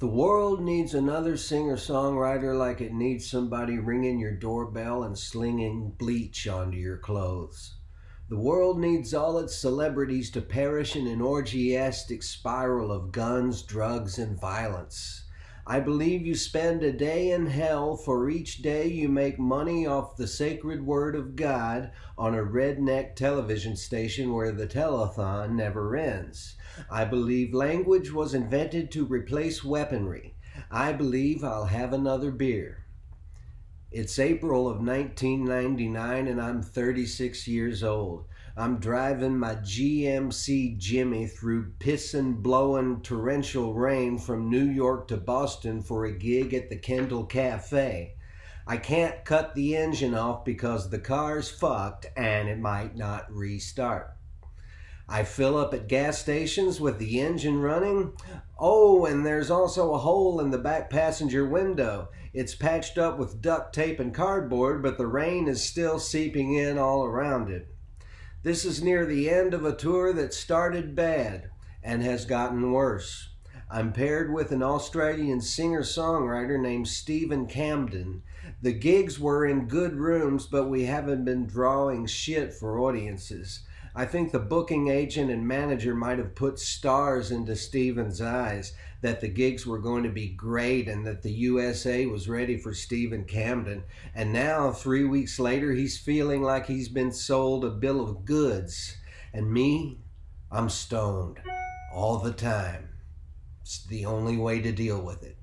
The world needs another singer-songwriter like it needs somebody ringing your doorbell and slinging bleach onto your clothes. The world needs all its celebrities to perish in an orgiastic spiral of guns, drugs, and violence. I believe you spend a day in hell for each day you make money off the sacred word of God on a redneck television station where the telethon never ends. I believe language was invented to replace weaponry. I believe I'll have another beer. It's April of 1999 and I'm 36 years old. I'm driving my GMC Jimmy through pissin' blowing torrential rain from New York to Boston for a gig at the Kendall Cafe. I can't cut the engine off because the car's fucked and it might not restart. I fill up at gas stations with the engine running. Oh, and there's also a hole in the back passenger window. It's patched up with duct tape and cardboard, but the rain is still seeping in all around it. This is near the end of a tour that started bad and has gotten worse. I'm paired with an Australian singer-songwriter named Stephen Camden. The gigs were in good rooms, but we haven't been drawing shit for audiences. I think the booking agent and manager might have put stars into Stephen's eyes, that the gigs were going to be great and that the USA was ready for Stephen Camden. And now, 3 weeks later, he's feeling like he's been sold a bill of goods. And me, I'm stoned all the time. It's the only way to deal with it.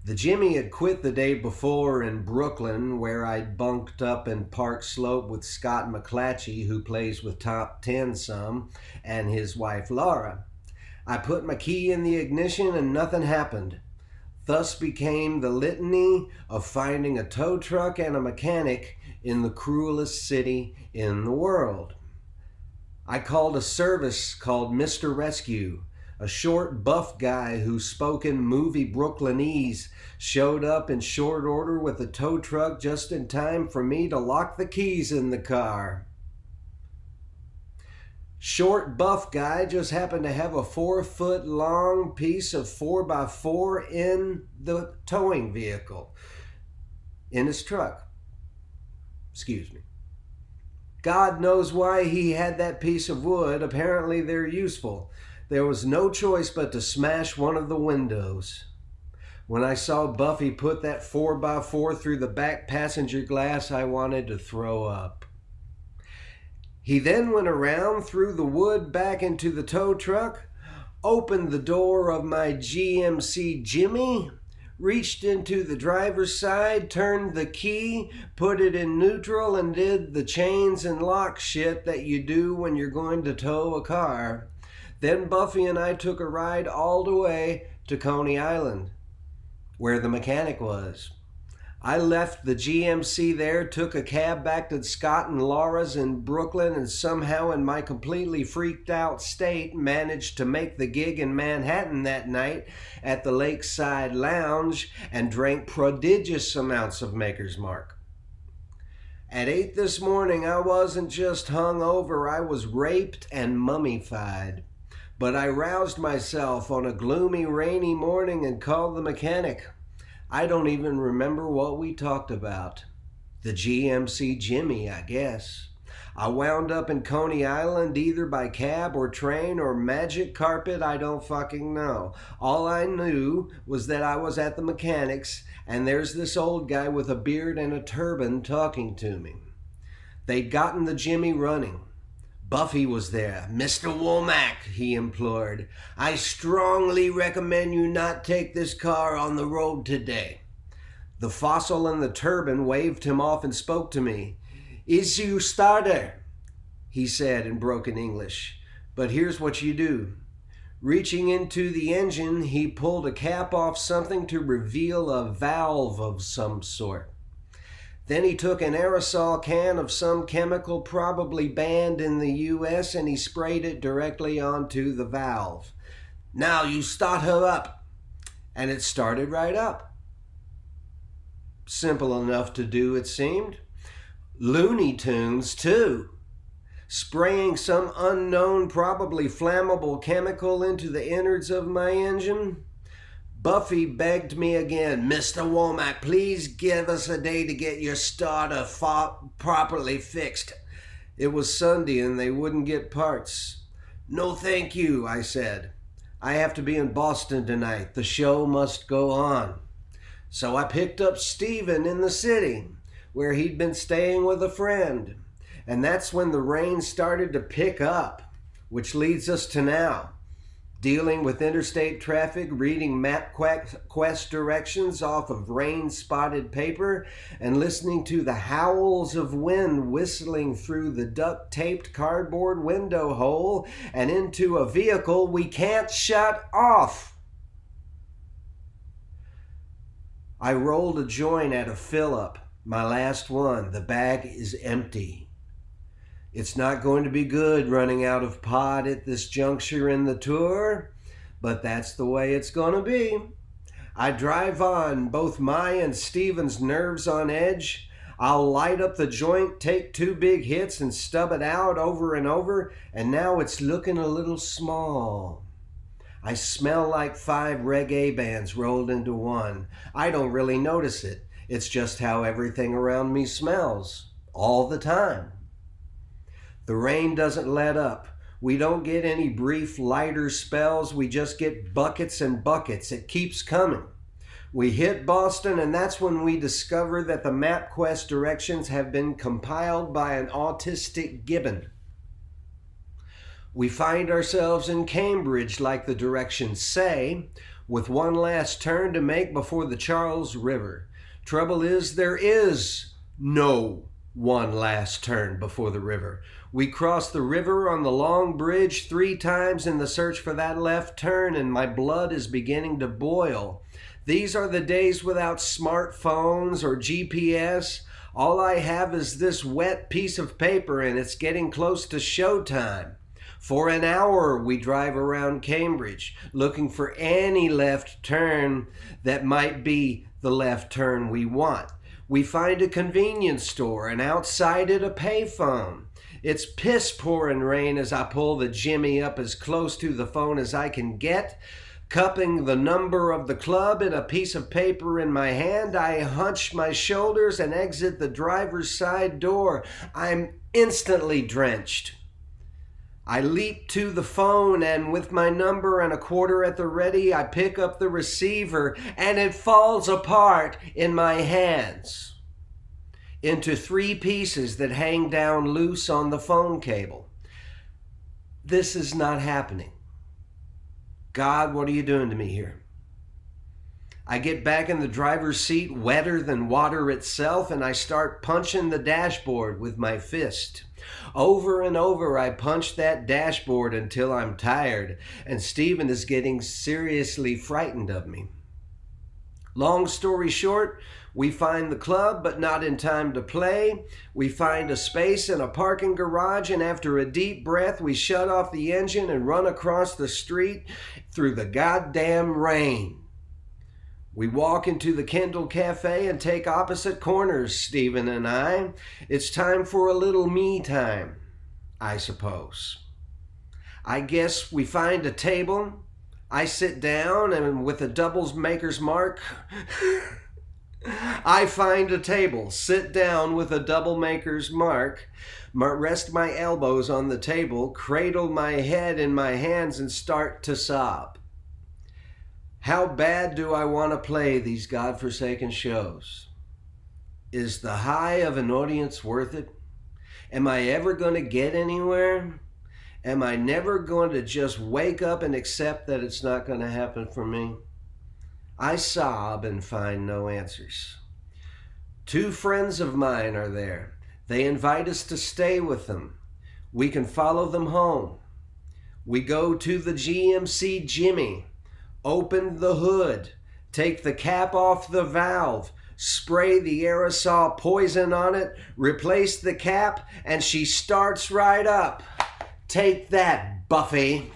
The Jimmy had quit the day before in Brooklyn, where I'd bunked up in Park Slope with Scott McClatchy, who plays with Top 10 some, and his wife Laura. I put my key in the ignition and nothing happened. Thus became the litany of finding a tow truck and a mechanic in the cruelest city in the world. I called a service called Mr. Rescue. A short, buff guy who spoke in movie Brooklynese showed up in short order with a tow truck just in time for me to lock the keys in the car. Short, buff guy just happened to have a 4-foot-long piece of 4x4 in the towing vehicle, in his truck. Excuse me. God knows why he had that piece of wood. Apparently they're useful. There was no choice but to smash one of the windows. When I saw Buffy put that 4x4 through the back passenger glass, I wanted to throw up. He then went around, threw the wood back into the tow truck, opened the door of my GMC Jimmy, reached into the driver's side, turned the key, put it in neutral, and did the chains and lock shit that you do when you're going to tow a car. Then Buffy and I took a ride all the way to Coney Island, where the mechanic was. I left the GMC there, took a cab back to Scott and Laura's in Brooklyn, and somehow in my completely freaked out state managed to make the gig in Manhattan that night at the Lakeside Lounge and drank prodigious amounts of Maker's Mark. At 8 this morning, I wasn't just hung over, I was raped and mummified. But I roused myself on a gloomy, rainy morning and called the mechanic. I don't even remember what we talked about. The GMC Jimmy, I guess. I wound up in Coney Island either by cab or train or magic carpet, I don't fucking know. All I knew was that I was at the mechanic's and there's this old guy with a beard and a turban talking to me. They'd gotten the Jimmy running. Buffy was there. "Mr. Womack," he implored, "I strongly recommend you not take this car on the road today." The fossil in the turban waved him off and spoke to me. "Is you starter," he said in broken English. "But here's what you do." Reaching into the engine, he pulled a cap off something to reveal a valve of some sort. Then he took an aerosol can of some chemical probably banned in the US and he sprayed it directly onto the valve. "Now you start her up." And it started right up. Simple enough to do, it seemed. Looney Tunes, too. Spraying some unknown, probably flammable chemical into the innards of my engine. Buffy begged me again, "Mr. Womack, please give us a day to get your starter properly fixed." It was Sunday and they wouldn't get parts. "No, thank you," I said. "I have to be in Boston tonight. The show must go on." So I picked up Stephen in the city, where he'd been staying with a friend. And that's when the rain started to pick up, which leads us to now. Dealing with interstate traffic, reading MapQuest directions off of rain-spotted paper, and listening to the howls of wind whistling through the duct-taped cardboard window hole and into a vehicle we can't shut off. I rolled a joint at a fill-up, my last one. The bag is empty. It's not going to be good running out of pod at this juncture in the tour, but that's the way it's going to be. I drive on, both my and Steven's nerves on edge. I'll light up the joint, take 2 big hits, and stub it out over and over, and now it's looking a little small. I smell like 5 reggae bands rolled into one. I don't really notice it. It's just how everything around me smells, all the time. The rain doesn't let up. We don't get any brief lighter spells. We just get buckets and buckets. It keeps coming. We hit Boston, and that's when we discover that the MapQuest directions have been compiled by an autistic gibbon. We find ourselves in Cambridge, like the directions say, with one last turn to make before the Charles River. Trouble is, there is no one last turn before the river. We cross the river on the long bridge 3 times in the search for that left turn, and my blood is beginning to boil. These are the days without smartphones or GPS. All I have is this wet piece of paper, and it's getting close to showtime. For an hour we drive around Cambridge, looking for any left turn that might be the left turn we want. We find a convenience store, and outside it a payphone. It's piss-pouring rain as I pull the Jimmy up as close to the phone as I can get. Cupping the number of the club in a piece of paper in my hand, I hunch my shoulders and exit the driver's side door. I'm instantly drenched. I leap to the phone, and with my number and a quarter at the ready, I pick up the receiver, and it falls apart in my hands into 3 pieces that hang down loose on the phone cable. This is not happening. God, what are you doing to me here? I get back in the driver's seat, wetter than water itself, and I start punching the dashboard with my fist. Over and over, I punch that dashboard until I'm tired, and Stephen is getting seriously frightened of me. Long story short, we find the club, but not in time to play. We find a space in a parking garage, and after a deep breath, we shut off the engine and run across the street through the goddamn rain. We walk into the Kendall Cafe and take opposite corners, Stephen and I. It's time for a little me time, I suppose. I guess we find a table. I sit down, and with a doubles maker's mark, I find a table, sit down with a double maker's mark, rest my elbows on the table, cradle my head in my hands, and start to sob. How bad do I want to play these godforsaken shows? Is the high of an audience worth it? Am I ever going to get anywhere? Am I never going to just wake up and accept that it's not going to happen for me? I sob and find no answers. 2 friends of mine are there. They invite us to stay with them. We can follow them home. We go to the GMC Jimmy, open the hood, take the cap off the valve, spray the aerosol poison on it, replace the cap, and she starts right up. Take that, Buffy.